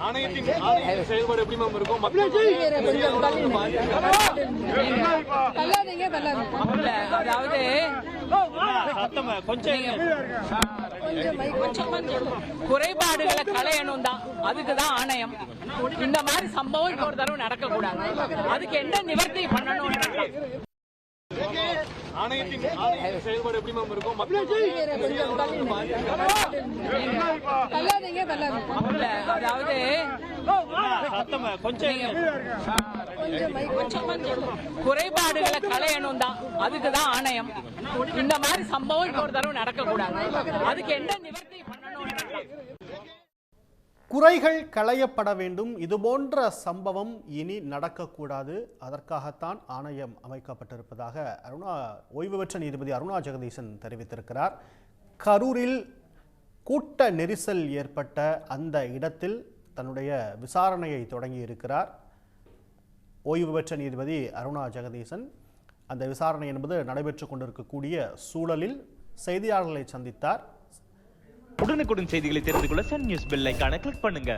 ஆணையத்தின் செயல்பாடு எப்படி மேம் இருக்கும்? அதாவது குறைபாடுகளை களையணும் தான், அதுக்குதான் ஆணையம். இந்த மாதிரி சம்பவம் இன்னொரு தடவை நடக்க கூடாது. அதுக்கு என்ன நிவர்த்தி பண்ணணும்? ஆணையத்தின் செயல்பாடு எப்படி மேம் இருக்கும்? அதாவது குறைபாடுகளை களையணும் தான், அதுக்குதான் ஆணையம். இந்த மாதிரி சம்பவம் இன்னொரு தடவை நடக்க கூடாது. அதுக்கு என்ன நிவர்த்தி பண்ணணும்? குறைகள் களையப்பட வேண்டும். இதுபோன்ற சம்பவம் இனி நடக்கக்கூடாது. அதற்காகத்தான் ஆணையம் அமைக்கப்பட்டிருப்பதாக ஓய்வு பெற்ற நீதிபதி அருணா ஜெகதீசன் தெரிவித்திருக்கிறார். கரூரில் கூட்ட நெரிசல் ஏற்பட்ட அந்த இடத்தில் தன்னுடைய விசாரணையை தொடங்கி இருக்கிறார் ஓய்வு பெற்ற நீதிபதி அருணா ஜெகதீசன். அந்த விசாரணை என்பது நடைபெற்று கொண்டிருக்கக்கூடிய சூழலில் செய்தியாளர்களை சந்தித்தார். உடனுக்குடன் செய்திகளை தெரிந்து கொள்ள சன் நியூஸ் பெல் ஐகானை கிளிக் பண்ணுங்க.